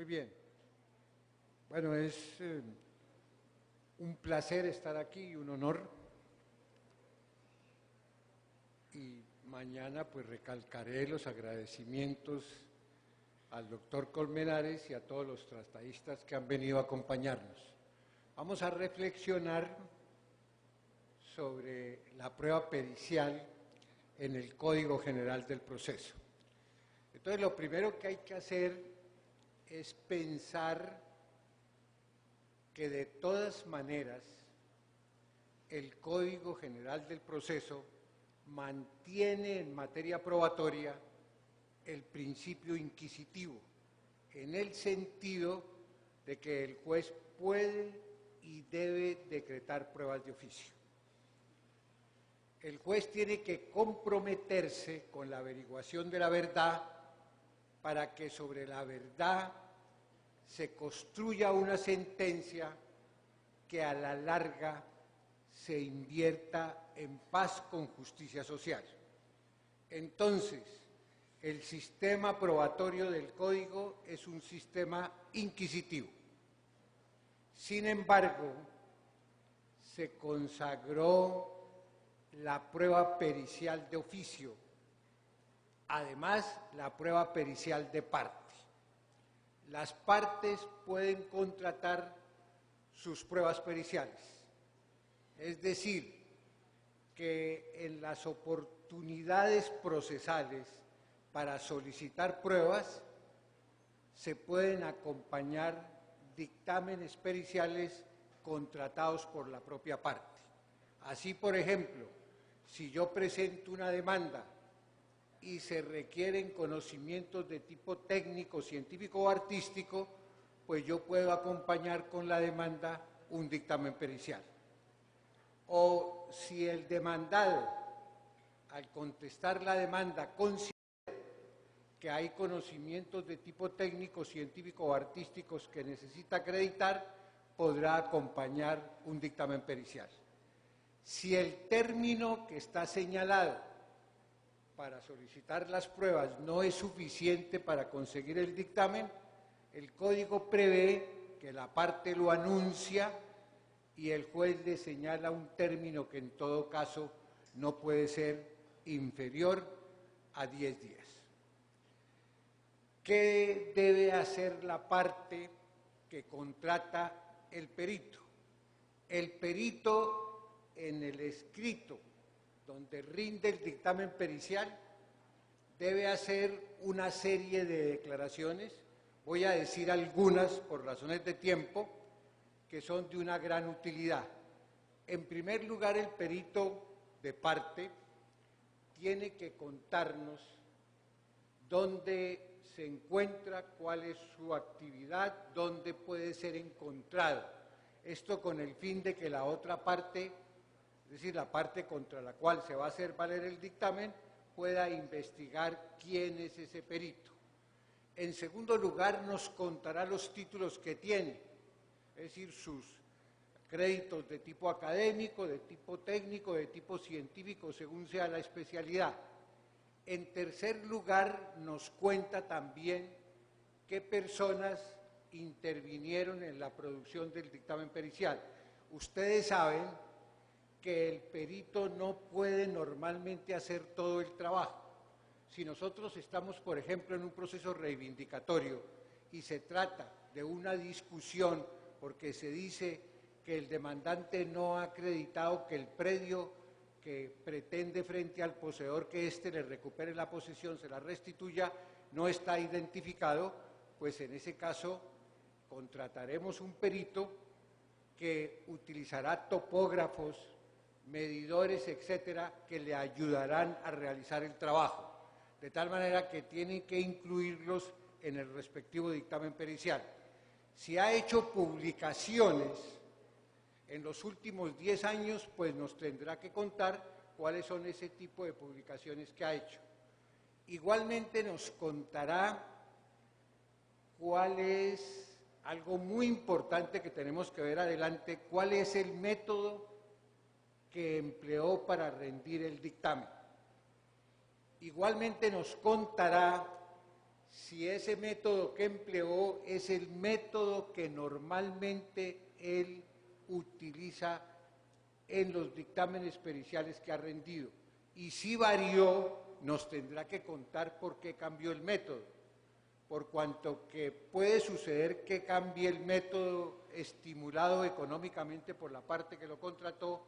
Muy bien. Bueno, es un placer estar aquí y un honor. Y mañana pues recalcaré los agradecimientos al doctor Colmenares y a todos los tratadistas que han venido a acompañarnos. Vamos a reflexionar sobre la prueba pericial en el Código General del Proceso. Entonces, lo primero que hay que hacer es pensar que de todas maneras el Código General del Proceso mantiene en materia probatoria el principio inquisitivo, en el sentido de que el juez puede y debe decretar pruebas de oficio. El juez tiene que comprometerse con la averiguación de la verdad para que sobre la verdad se construya una sentencia que a la larga se invierta en paz con justicia social. Entonces, el sistema probatorio del Código es un sistema inquisitivo. Sin embargo, se consagró la prueba pericial de oficio, además la prueba pericial de parte. Las partes pueden contratar sus pruebas periciales, es decir, que en las oportunidades procesales para solicitar pruebas se pueden acompañar dictámenes periciales contratados por la propia parte. Así, por ejemplo, si yo presento una demanda y se requieren conocimientos de tipo técnico, científico o artístico, pues yo puedo acompañar con la demanda un dictamen pericial. O si el demandado, al contestar la demanda, considera que hay conocimientos de tipo técnico, científico o artísticos que necesita acreditar, podrá acompañar un dictamen pericial. Si el término que está señalado para solicitar las pruebas no es suficiente para conseguir el dictamen, el Código prevé que la parte lo anuncia y el juez le señala un término que en todo caso no puede ser inferior a 10 días. ¿Qué debe hacer la parte que contrata el perito? El perito, en el escrito donde rinde el dictamen pericial, debe hacer una serie de declaraciones. Voy a decir algunas por razones de tiempo que son de una gran utilidad. En primer lugar, el perito de parte tiene que contarnos dónde se encuentra, cuál es su actividad, dónde puede ser encontrado. Esto con el fin de que la otra parte, es decir, la parte contra la cual se va a hacer valer el dictamen, pueda investigar quién es ese perito. En segundo lugar, nos contará los títulos que tiene, es decir, sus créditos de tipo académico, de tipo técnico, de tipo científico, según sea la especialidad. En tercer lugar, nos cuenta también qué personas intervinieron en la producción del dictamen pericial. Ustedes saben que el perito no puede normalmente hacer todo el trabajo. Si nosotros estamos, por ejemplo, en un proceso reivindicatorio y se trata de una discusión porque se dice que el demandante no ha acreditado que el predio que pretende frente al poseedor que éste le recupere la posesión, se la restituya, no está identificado, pues en ese caso contrataremos un perito que utilizará topógrafos, medidores, etcétera, que le ayudarán a realizar el trabajo, de tal manera que tienen que incluirlos en el respectivo dictamen pericial. Si ha hecho publicaciones en los últimos 10 años, pues nos tendrá que contar cuáles son ese tipo de publicaciones que ha hecho. Igualmente nos contará cuál es, algo muy importante que tenemos que ver adelante, cuál es el método que empleó para rendir el dictamen. Igualmente nos contará si ese método que empleó es el método que normalmente él utiliza en los dictámenes periciales que ha rendido. Y si varió, nos tendrá que contar por qué cambió el método, por cuanto que puede suceder que cambie el método estimulado económicamente por la parte que lo contrató,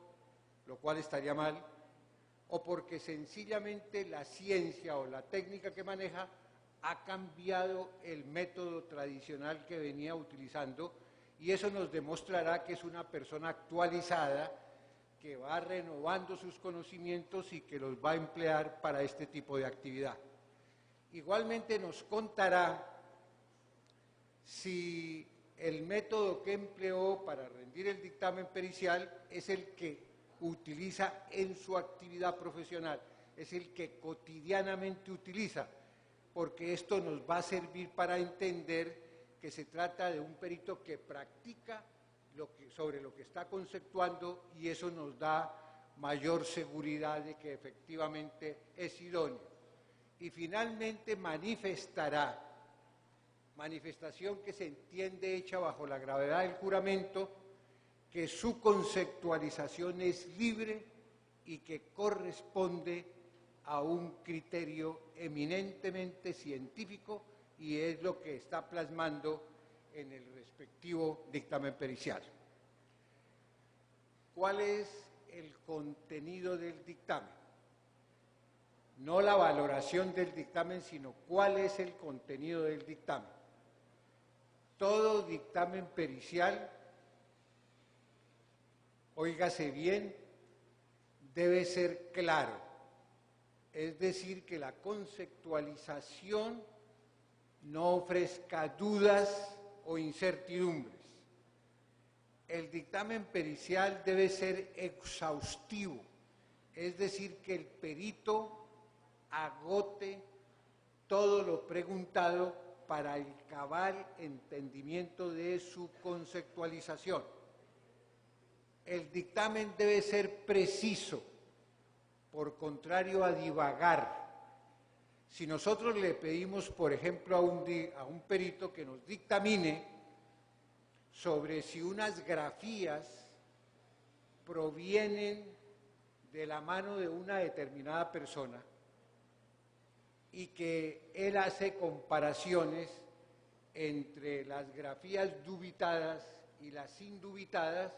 lo cual estaría mal, o porque sencillamente la ciencia o la técnica que maneja ha cambiado el método tradicional que venía utilizando, y eso nos demostrará que es una persona actualizada, que va renovando sus conocimientos y que los va a emplear para este tipo de actividad. Igualmente nos contará si el método que empleó para rendir el dictamen pericial es el que utiliza en su actividad profesional, es el que cotidianamente utiliza, porque esto nos va a servir para entender que se trata de un perito que practica sobre lo que está conceptuando, y eso nos da mayor seguridad de que efectivamente es idóneo. Y finalmente manifestará, manifestación que se entiende hecha bajo la gravedad del juramento, que su conceptualización es libre y que corresponde a un criterio eminentemente científico, y es lo que está plasmando en el respectivo dictamen pericial. ¿Cuál es el contenido del dictamen? No la valoración del dictamen, sino cuál es el contenido del dictamen. Todo dictamen pericial, óigase bien, debe ser claro, es decir, que la conceptualización no ofrezca dudas o incertidumbres. El dictamen pericial debe ser exhaustivo, es decir, que el perito agote todo lo preguntado para el cabal entendimiento de su conceptualización. El dictamen debe ser preciso, por contrario a divagar. Si nosotros le pedimos, por ejemplo, a un perito que nos dictamine sobre si unas grafías provienen de la mano de una determinada persona, y que él hace comparaciones entre las grafías dubitadas y las indubitadas,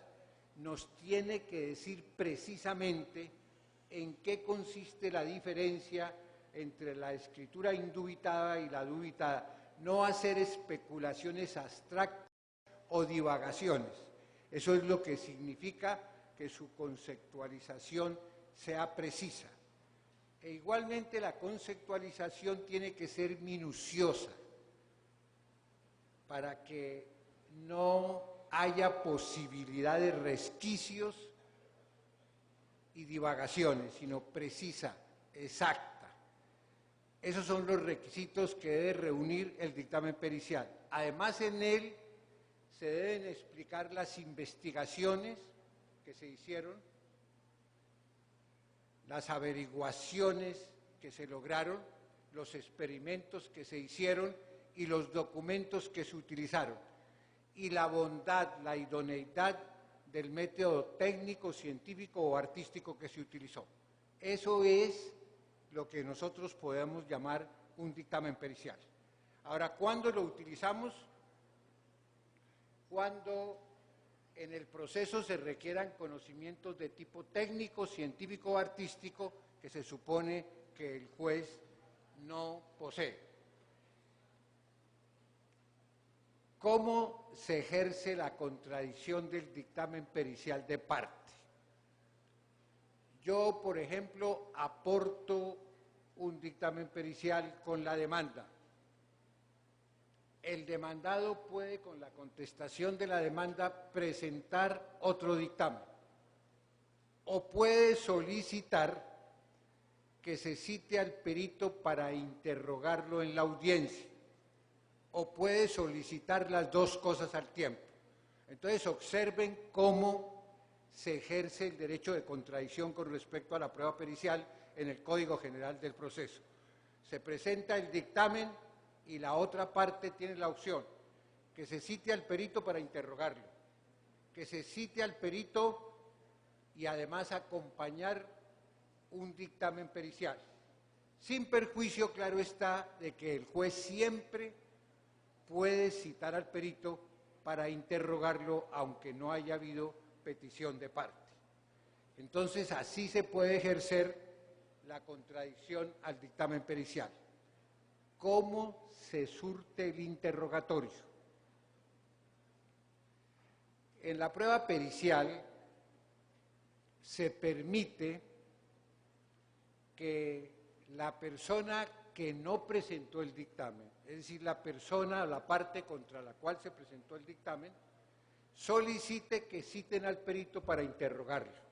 nos tiene que decir precisamente en qué consiste la diferencia entre la escritura indubitada y la dubitada, no hacer especulaciones abstractas o divagaciones. Eso es lo que significa que su conceptualización sea precisa. E igualmente la conceptualización tiene que ser minuciosa para que no haya posibilidad de resquicios y divagaciones, sino precisa, exacta. Esos son los requisitos que debe reunir el dictamen pericial. Además, en él se deben explicar las investigaciones que se hicieron, las averiguaciones que se lograron, los experimentos que se hicieron y los documentos que se utilizaron, y la bondad, la idoneidad del método técnico, científico o artístico que se utilizó. Eso es lo que nosotros podemos llamar un dictamen pericial. Ahora, ¿cuándo lo utilizamos? Cuando en el proceso se requieran conocimientos de tipo técnico, científico o artístico que se supone que el juez no posee. ¿Cómo se ejerce la contradicción del dictamen pericial de parte? Yo, por ejemplo, aporto un dictamen pericial con la demanda. El demandado puede, con la contestación de la demanda, presentar otro dictamen, o puede solicitar que se cite al perito para interrogarlo en la audiencia, o puede solicitar las dos cosas al tiempo. Entonces, observen cómo se ejerce el derecho de contradicción con respecto a la prueba pericial en el Código General del Proceso. Se presenta el dictamen, y la otra parte tiene la opción que se cite al perito para interrogarlo, que se cite al perito y además acompañar un dictamen pericial, sin perjuicio, claro está, de que el juez siempre puede citar al perito para interrogarlo, aunque no haya habido petición de parte. Entonces, así se puede ejercer la contradicción al dictamen pericial. ¿Cómo se surte el interrogatorio? En la prueba pericial se permite que la persona que no presentó el dictamen, es decir, la persona, la parte contra la cual se presentó el dictamen, solicite que citen al perito para interrogarlo.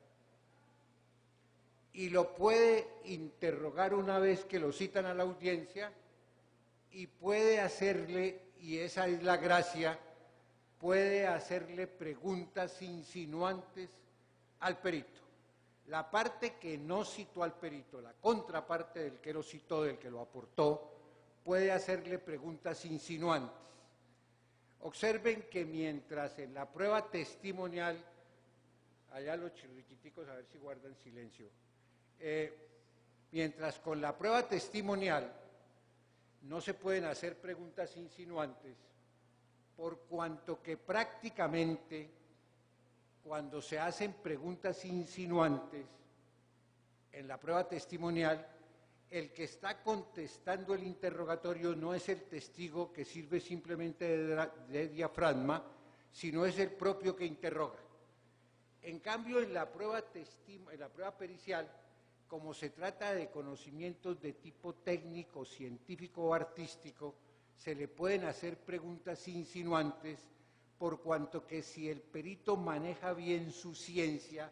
Y lo puede interrogar una vez que lo citan a la audiencia y puede hacerle, y esa es la gracia, puede hacerle preguntas insinuantes al perito. La parte que no citó al perito, la contraparte del que lo citó, del que lo aportó, puede hacerle preguntas insinuantes. Observen que mientras en la prueba testimonial, allá los chirriquiticos a ver si guardan silencio, mientras con la prueba testimonial no se pueden hacer preguntas insinuantes, por cuanto que prácticamente cuando se hacen preguntas insinuantes en la prueba testimonial, el que está contestando el interrogatorio no es el testigo que sirve simplemente de diafragma, sino es el propio que interroga. En cambio, en la prueba pericial, como se trata de conocimientos de tipo técnico, científico o artístico, se le pueden hacer preguntas insinuantes, por cuanto que si el perito maneja bien su ciencia,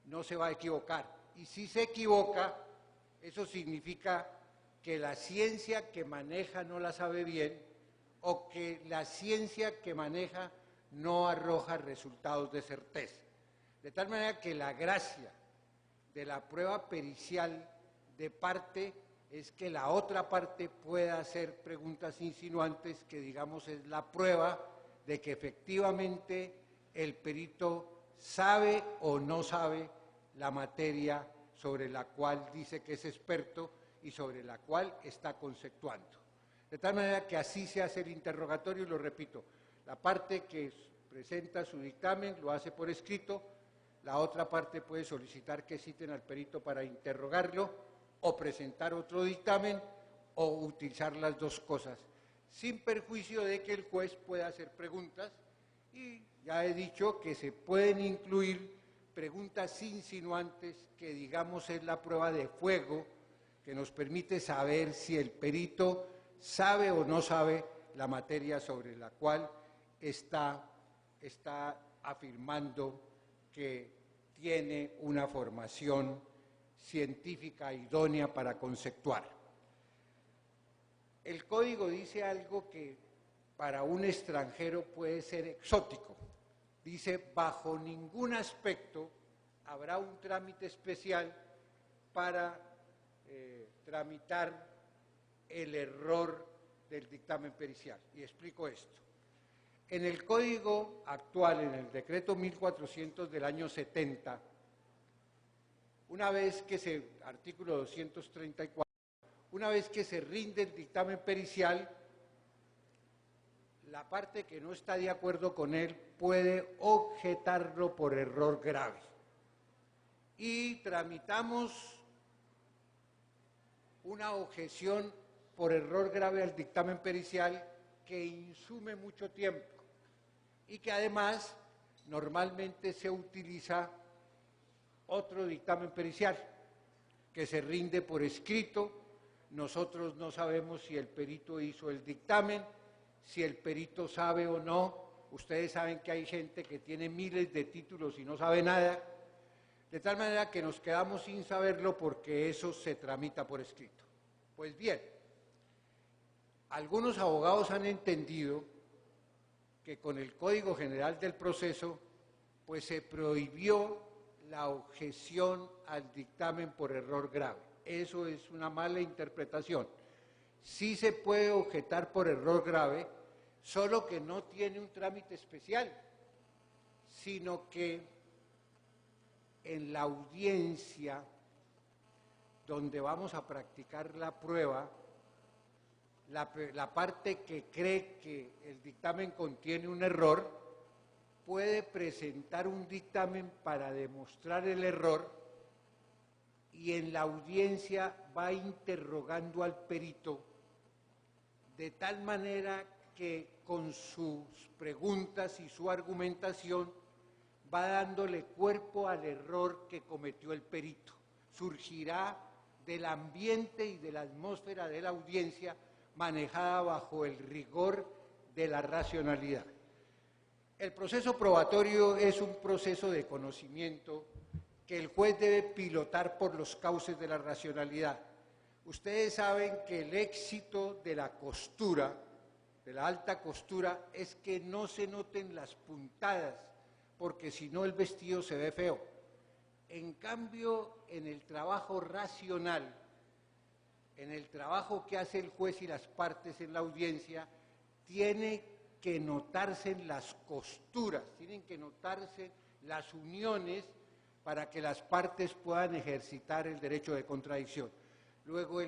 no se va a equivocar. Y si se equivoca, eso significa que la ciencia que maneja no la sabe bien, o que la ciencia que maneja no arroja resultados de certeza. De tal manera que la gracia de la prueba pericial de parte es que la otra parte pueda hacer preguntas insinuantes, que digamos es la prueba de que efectivamente el perito sabe o no sabe la materia sobre la cual dice que es experto y sobre la cual está conceptuando. De tal manera que así se hace el interrogatorio, y lo repito, la parte que presenta su dictamen lo hace por escrito, la otra parte puede solicitar que citen al perito para interrogarlo o presentar otro dictamen o utilizar las dos cosas, sin perjuicio de que el juez pueda hacer preguntas, y ya he dicho que se pueden incluir preguntas insinuantes, que digamos es la prueba de fuego, que nos permite saber si el perito sabe o no sabe la materia sobre la cual está afirmando que tiene una formación científica idónea para conceptuar. El código dice algo que para un extranjero puede ser exótico. Dice, bajo ningún aspecto habrá un trámite especial para tramitar el error del dictamen pericial. Y explico esto. En el código actual, en el decreto 1400 del año 70, una vez que artículo 234, una vez que se rinde el dictamen pericial, la parte que no está de acuerdo con él puede objetarlo por error grave. Y tramitamos una objeción por error grave al dictamen pericial que insume mucho tiempo y que además normalmente se utiliza otro dictamen pericial que se rinde por escrito. Nosotros no sabemos si el perito hizo el dictamen, si el perito sabe o no. Ustedes saben que hay gente que tiene miles de títulos y no sabe nada, de tal manera que nos quedamos sin saberlo porque eso se tramita por escrito. Pues bien, algunos abogados han entendido que con el Código General del Proceso, pues se prohibió la objeción al dictamen por error grave. Eso es una mala interpretación. sí se puede objetar por error grave, solo que no tiene un trámite especial, sino que en la audiencia donde vamos a practicar la prueba, la parte que cree que el dictamen contiene un error puede presentar un dictamen para demostrar el error y en la audiencia va interrogando al perito de tal manera que con sus preguntas y su argumentación va dándole cuerpo al error que cometió el perito. Surgirá del ambiente y de la atmósfera de la audiencia manejada bajo el rigor de la racionalidad. El proceso probatorio es un proceso de conocimiento que el juez debe pilotar por los cauces de la racionalidad. Ustedes saben que el éxito de la costura, de la alta costura, es que no se noten las puntadas, porque si no el vestido se ve feo. En cambio, en el trabajo racional, en el trabajo que hace el juez y las partes en la audiencia, tiene que notarse las costuras, tienen que notarse las uniones para que las partes puedan ejercitar el derecho de contradicción. Luego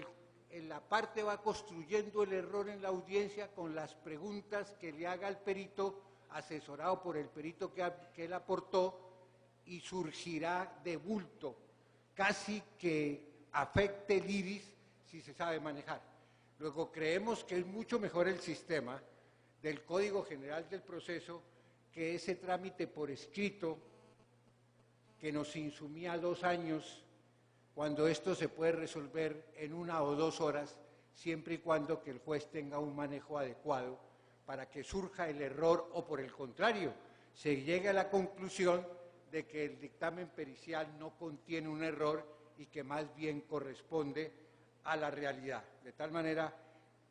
la parte va construyendo el error en la audiencia con las preguntas que le haga el perito, asesorado por el perito que él aportó, y surgirá de bulto, casi que afecte el iris si se sabe manejar. Luego creemos que es mucho mejor el sistema del Código General del Proceso que ese trámite por escrito que nos insumía 2 años, cuando esto se puede resolver en 1 o 2 horas, siempre y cuando que el juez tenga un manejo adecuado para que surja el error o por el contrario, se llegue a la conclusión de que el dictamen pericial no contiene un error y que más bien corresponde a la realidad, de tal manera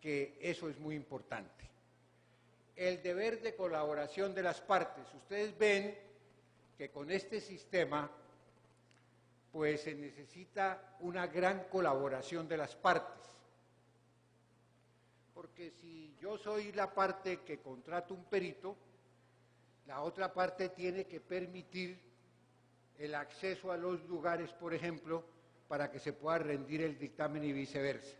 que eso es muy importante. El deber de colaboración de las partes. Ustedes ven que con este sistema pues se necesita una gran colaboración de las partes, porque si yo soy la parte que contrata un perito, la otra parte tiene que permitir el acceso a los lugares, por ejemplo, para que se pueda rendir el dictamen y viceversa.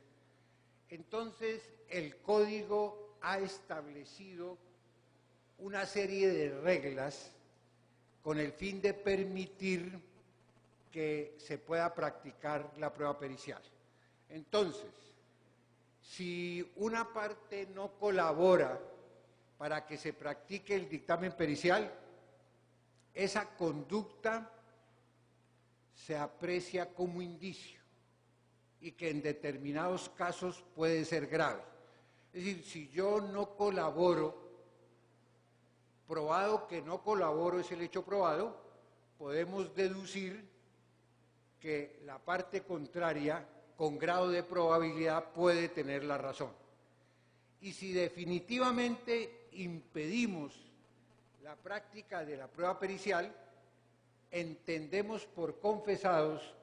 Entonces, el Código ha establecido una serie de reglas con el fin de permitir que se pueda practicar la prueba pericial. Entonces, si una parte no colabora para que se practique el dictamen pericial, esa conducta se aprecia como indicio y que en determinados casos puede ser grave. Es decir, si yo no colaboro, probado que no colaboro es el hecho probado, podemos deducir que la parte contraria, con grado de probabilidad, puede tener la razón. Y si definitivamente impedimos la práctica de la prueba pericial, entendemos por confesados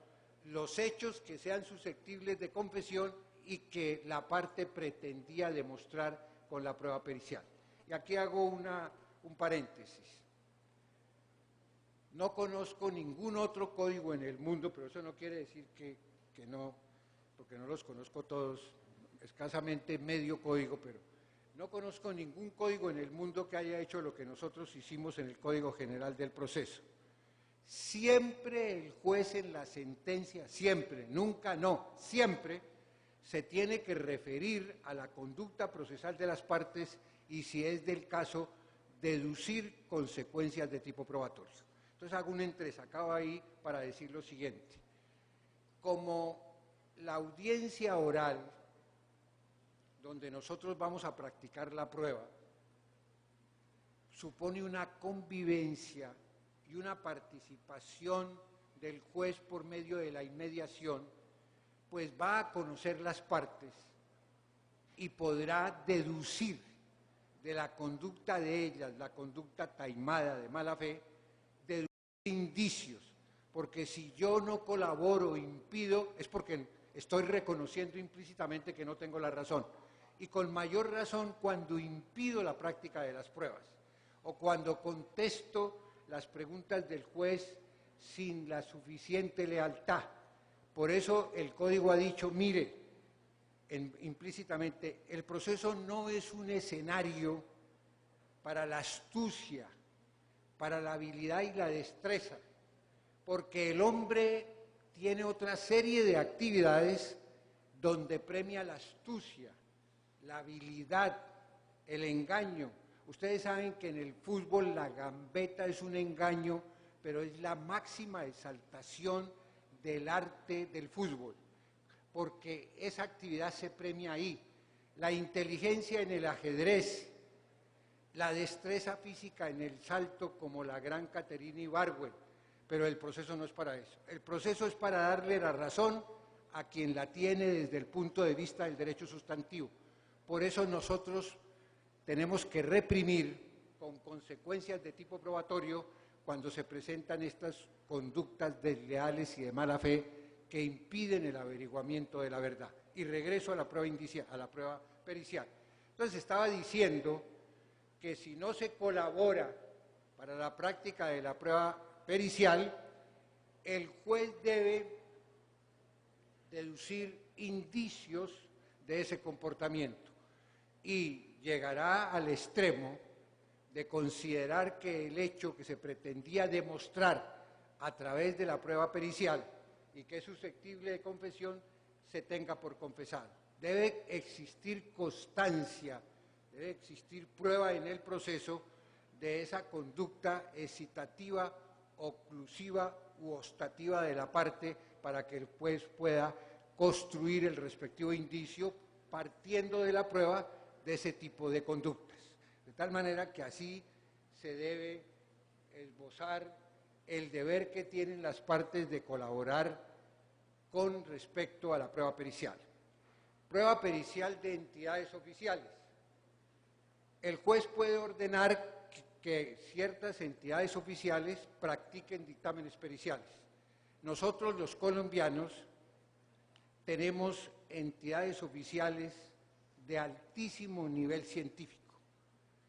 los hechos que sean susceptibles de confesión y que la parte pretendía demostrar con la prueba pericial. Y aquí hago un paréntesis. No conozco ningún otro código en el mundo, pero eso no quiere decir que no, porque no los conozco todos, escasamente medio código, pero no conozco ningún código en el mundo que haya hecho lo que nosotros hicimos en el Código General del Proceso. Siempre el juez en la sentencia, siempre, nunca no, siempre se tiene que referir a la conducta procesal de las partes y, si es del caso, deducir consecuencias de tipo probatorio. Entonces hago un entresacado ahí para decir lo siguiente. Como la audiencia oral, donde nosotros vamos a practicar la prueba, supone una convivencia y una participación del juez por medio de la inmediación, pues va a conocer las partes y podrá deducir de la conducta de ellas, la conducta taimada de mala fe, deducir indicios, porque si yo no colaboro o impido, es porque estoy reconociendo implícitamente que no tengo la razón. Y con mayor razón cuando impido la práctica de las pruebas o cuando contesto las preguntas del juez sin la suficiente lealtad. Por eso el código ha dicho, mire, implícitamente, el proceso no es un escenario para la astucia, para la habilidad y la destreza, porque el hombre tiene otra serie de actividades donde premia la astucia, la habilidad, el engaño. Ustedes saben que en el fútbol la gambeta es un engaño, pero es la máxima exaltación del arte del fútbol, porque esa actividad se premia ahí. La inteligencia en el ajedrez, la destreza física en el salto como la gran Caterina Ibargüen, pero el proceso no es para eso. El proceso es para darle la razón a quien la tiene desde el punto de vista del derecho sustantivo. Por eso nosotros tenemos que reprimir con consecuencias de tipo probatorio cuando se presentan estas conductas desleales y de mala fe que impiden el averiguamiento de la verdad. Y regreso a la prueba indicial, a la prueba pericial. Entonces estaba diciendo que si no se colabora para la práctica de la prueba pericial, el juez debe deducir indicios de ese comportamiento y llegará al extremo de considerar que el hecho que se pretendía demostrar a través de la prueba pericial y que es susceptible de confesión se tenga por confesado. Debe existir constancia, debe existir prueba en el proceso de esa conducta excitativa, oclusiva u ostativa de la parte para que el juez pueda construir el respectivo indicio partiendo de la prueba de ese tipo de conductas. De tal manera que así se debe esbozar el deber que tienen las partes de colaborar con respecto a la prueba pericial. Prueba pericial de entidades oficiales. El juez puede ordenar que ciertas entidades oficiales practiquen dictámenes periciales. Nosotros los colombianos tenemos entidades oficiales de altísimo nivel científico.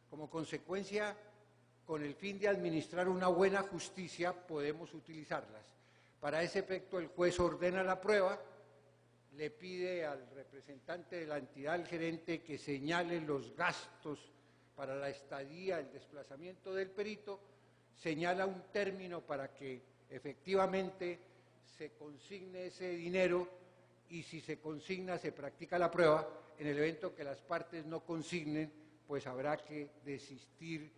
Como consecuencia, con el fin de administrar una buena justicia, podemos utilizarlas. Para ese efecto, el juez ordena la prueba, le pide al representante de la entidad, al gerente, que señale los gastos para la estadía, el desplazamiento del perito, señala un término para que efectivamente se consigne ese dinero y si se consigna se practica la prueba. En el evento que las partes no consignen, pues habrá que desistir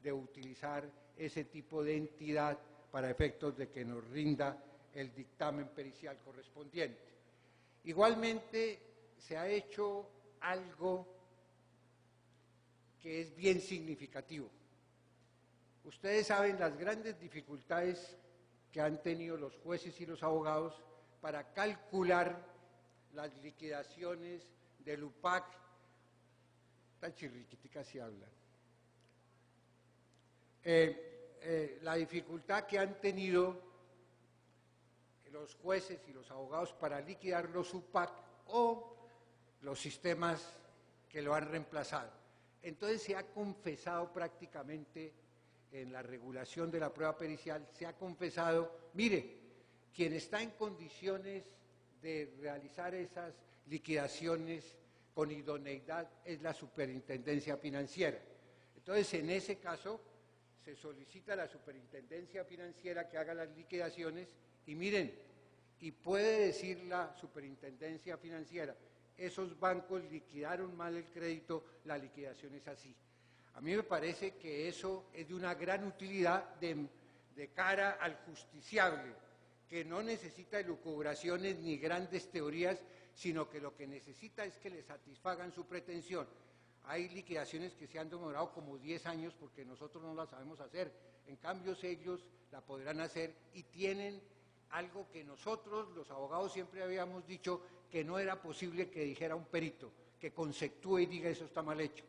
de utilizar ese tipo de entidad para efectos de que nos rinda el dictamen pericial correspondiente. Igualmente se ha hecho algo que es bien significativo. Ustedes saben las grandes dificultades que han tenido los jueces y los abogados para calcular las liquidaciones del UPAC, tan chirriquitica si hablan. La dificultad que han tenido los jueces y los abogados para liquidar los UPAC o los sistemas que lo han reemplazado. Entonces se ha confesado prácticamente en la regulación de la prueba pericial, se ha confesado, mire, quien está en condiciones de realizar esas liquidaciones con idoneidad es la superintendencia financiera. Entonces, en ese caso, se solicita a la superintendencia financiera que haga las liquidaciones y miren, y puede decir la superintendencia financiera, esos bancos liquidaron mal el crédito, la liquidación es así. A mí me parece que eso es de una gran utilidad de cara al justiciable, que no necesita elucubraciones ni grandes teorías, sino que lo que necesita es que le satisfagan su pretensión. Hay liquidaciones que se han demorado como 10 años porque nosotros no las sabemos hacer, en cambio ellos la podrán hacer y tienen algo que nosotros, los abogados, siempre habíamos dicho que no era posible que dijera un perito, que conceptúe y diga eso está mal hecho.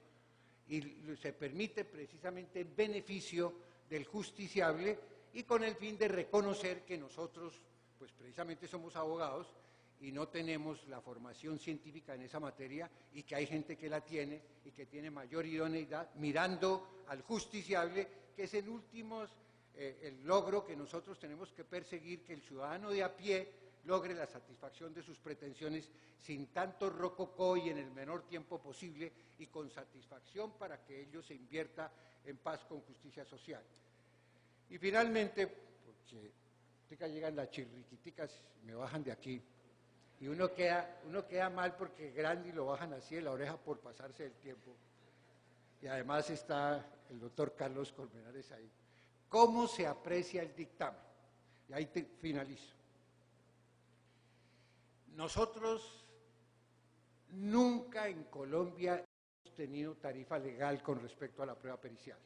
Y se permite precisamente en beneficio del justiciable y con el fin de reconocer que nosotros, pues precisamente somos abogados y no tenemos la formación científica en esa materia, y que hay gente que la tiene y que tiene mayor idoneidad, mirando al justiciable, que es en últimos el logro que nosotros tenemos que perseguir, que el ciudadano de a pie logre la satisfacción de sus pretensiones sin tanto rococó y en el menor tiempo posible, y con satisfacción para que ello se invierta en paz con justicia social. Y finalmente, porque ahorita llegan las chirriquiticas, me bajan de aquí, y uno queda mal porque grande y lo bajan así de la oreja por pasarse el tiempo. Y además está el doctor Carlos Colmenares ahí. ¿Cómo se aprecia el dictamen? Y ahí finalizo. Nosotros nunca en Colombia hemos tenido tarifa legal con respecto a la prueba pericial.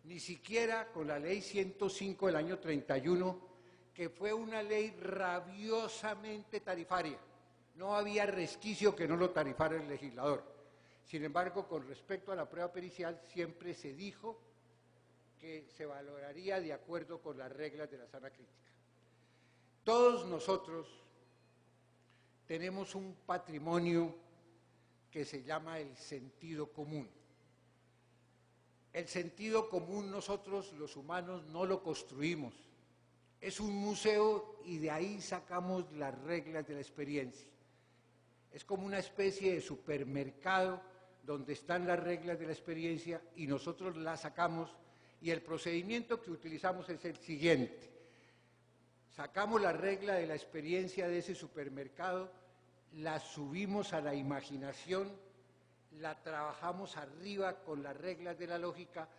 Ni siquiera con la ley 105 del año 31, que fue una ley rabiosamente tarifaria. No había resquicio que no lo tarifara el legislador. Sin embargo, con respecto a la prueba pericial, siempre se dijo que se valoraría de acuerdo con las reglas de la sana crítica. Todos nosotros tenemos un patrimonio que se llama el sentido común. El sentido común nosotros los humanos no lo construimos. Es un museo y de ahí sacamos las reglas de la experiencia. Es como una especie de supermercado donde están las reglas de la experiencia y nosotros las sacamos, y el procedimiento que utilizamos es el siguiente. Sacamos la regla de la experiencia de ese supermercado, la subimos a la imaginación, la trabajamos arriba con las reglas de la lógica,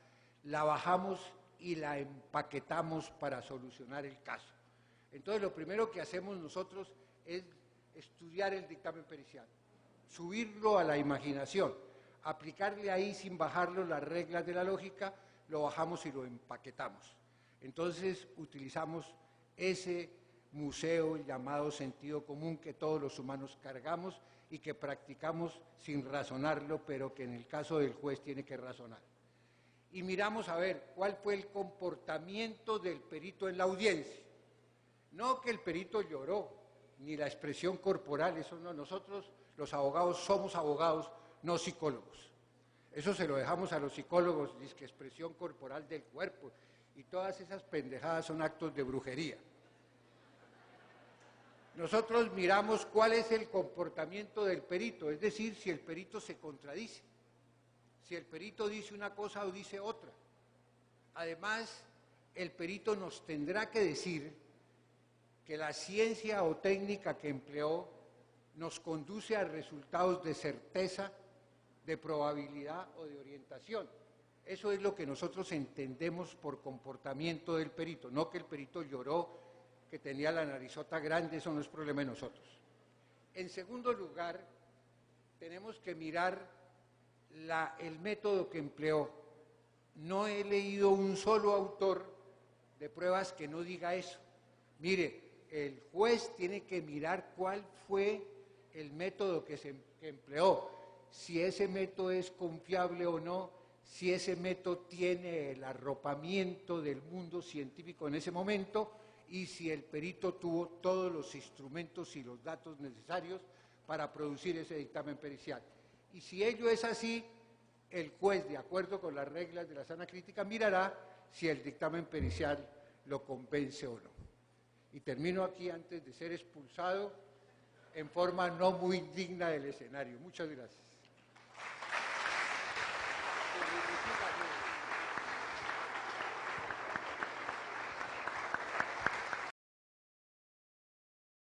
la bajamos y la empaquetamos para solucionar el caso. Entonces, lo primero que hacemos nosotros es estudiar el dictamen pericial, subirlo a la imaginación, aplicarle ahí sin bajarlo las reglas de la lógica, lo bajamos y lo empaquetamos. Entonces, utilizamos ese museo llamado sentido común que todos los humanos cargamos y que practicamos sin razonarlo, pero que en el caso del juez tiene que razonar. Y miramos a ver cuál fue el comportamiento del perito en la audiencia. No que el perito lloró, ni la expresión corporal, eso no. Nosotros, los abogados, somos abogados, no psicólogos. Eso se lo dejamos a los psicólogos, dice que expresión corporal del cuerpo, y todas esas pendejadas son actos de brujería. Nosotros miramos cuál es el comportamiento del perito, es decir, si el perito se contradice, si el perito dice una cosa o dice otra. Además, el perito nos tendrá que decir que la ciencia o técnica que empleó nos conduce a resultados de certeza, de probabilidad o de orientación. Eso es lo que nosotros entendemos por comportamiento del perito, no que el perito lloró, que tenía la narizota grande, eso no es problema de nosotros. En segundo lugar, tenemos que mirar el método que empleó. No he leído un solo autor de pruebas que no diga eso. Mire, el juez tiene que mirar cuál fue el método que empleó, si ese método es confiable o no, si ese método tiene el arropamiento del mundo científico en ese momento, y si el perito tuvo todos los instrumentos y los datos necesarios para producir ese dictamen pericial. Y si ello es así, el juez, de acuerdo con las reglas de la sana crítica, mirará si el dictamen pericial lo convence o no. Y termino aquí antes de ser expulsado en forma no muy digna del escenario. Muchas gracias.